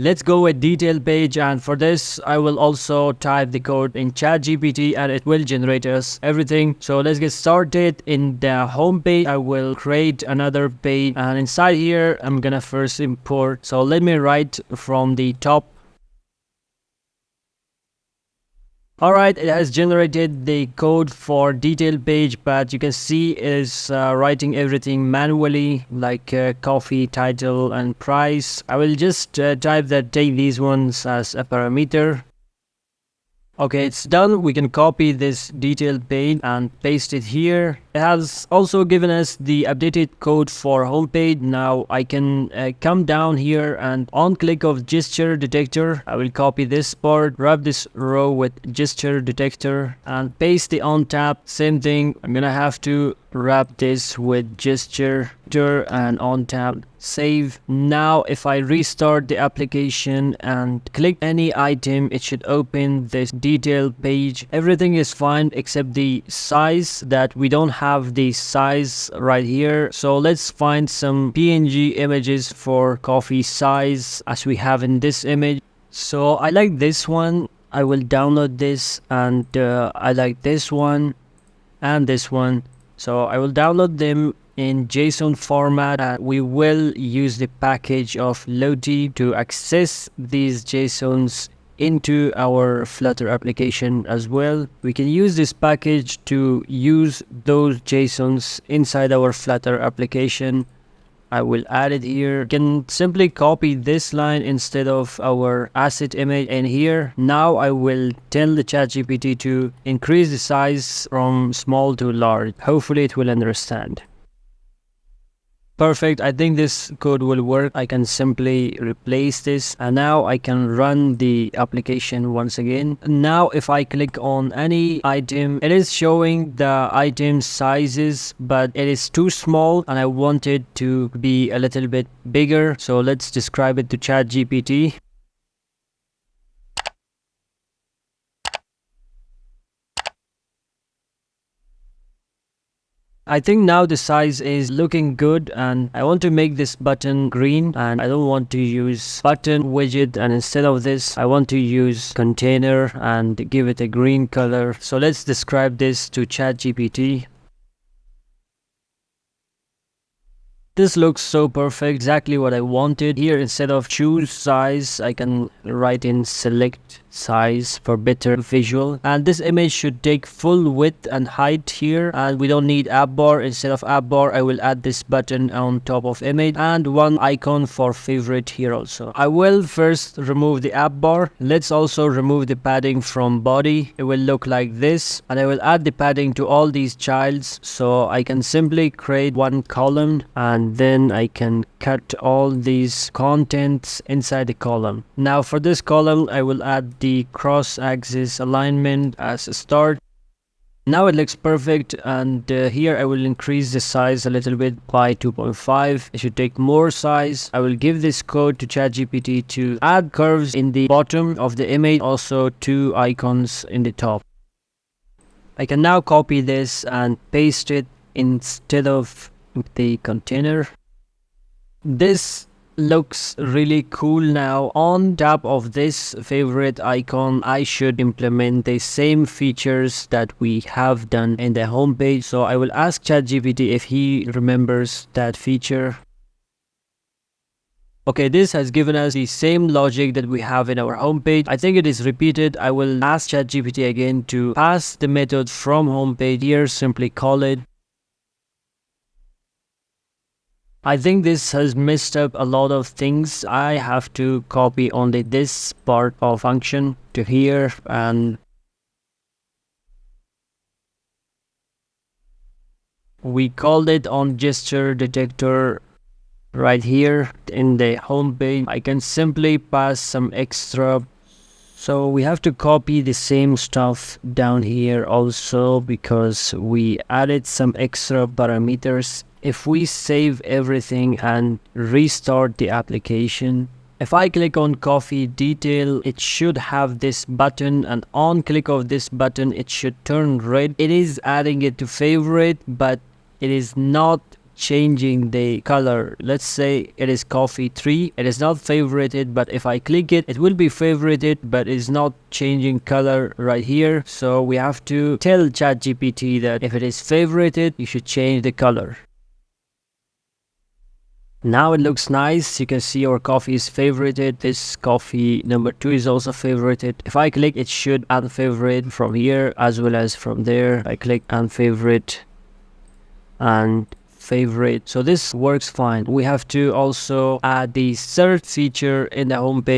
Let's go with Detailpage, and for this I will also type the code in ChatGPT and it will generate us everything. So let's get started. In the home page I will create another page, and inside here I'm gonna first import. So let me write from the top. Alright, it has generated the code for Detailpage, but you can see it is writing everything manually, like coffee, title and price. I will just take these ones as a parameter. Okay, it's done. We can copy this detailed page and paste it here. It has also given us the updated code for homepage. Now I can come down here and on click of gesture detector, I will copy this part, wrap this row with gesture detector and paste the on tab. Same thing, I'm gonna have to wrap this with gesture and on tab. Save. Now if I restart the application and click any item, it should open this detail page. Everything is fine except the size, that we don't have the size right here. So let's find some PNG images for coffee size as we have in this image. So I like this one. I will download this, and I like this one and this one. So I will download them in JSON format, and we will use the package of Loti to access these JSONs into our Flutter application as well. We can use this package to use those JSONs inside our Flutter application. I will add it here. You can simply copy this line instead of our asset image in here. Now I will tell the ChatGPT to increase the size from small to large. Hopefully it will understand. Perfect. I think this code will work. I can simply replace this, and now I can run the application once again. Now if I click on any item, it is showing the item sizes, but it is too small and I want it to be a little bit bigger. So let's describe it to ChatGPT. I think now the size is looking good, and I want to make this button green, and I don't want to use button widget, and instead of this I want to use container and give it a green color. So let's describe this to ChatGPT. This looks so perfect, exactly what I wanted. Here instead of choose size, I can write in select size for better visual, and this image should take full width and height here, and we don't need app bar. Instead of app bar, I will add this button on top of image and one icon for favorite here also. I will first remove the app bar. Let's also remove the padding from body. It will look like this, and I will add the padding to all these childs. So I can simply create one column, and then I can cut all these contents inside the column. Now for this column I will add the cross-axis alignment as a start. Now it looks perfect, and here I will increase the size a little bit by 2.5. It should take more size. I will give this code to ChatGPT to add curves in the bottom of the image, also 2 icons in the top. I can now copy this and paste it instead of the container. This looks really cool. Now on top of this favorite icon, I should implement the same features that we have done in the home page. So I will ask ChatGPT if he remembers that feature. Okay, this has given us the same logic that we have in our homepage. I think it is repeated. I will ask ChatGPT again to pass the method from homepage. Here, simply call it. I think this has messed up a lot of things. I have to copy only this part of function to here, and we called it on gesture detector right here in the home page. I can simply pass some extra. So we have to copy the same stuff down here also, because we added some extra parameters. If we save everything and restart the application, if I click on coffee detail, it should have this button, and on click of this button it should turn red. It is adding it to favorite, but it is not changing the color. Let's say it is coffee 3. It is not favorited, but if I click it, it will be favorited, but it's not changing color right here. So we have to tell ChatGPT that if it is favorited, you should change the color. Now it looks nice. You can see our coffee is favorited. This coffee number 2 is also favorited. If I click, it should unfavorite from here as well as from there. I click unfavorite and favorite. So this works fine. We have to also add the search feature in the home page.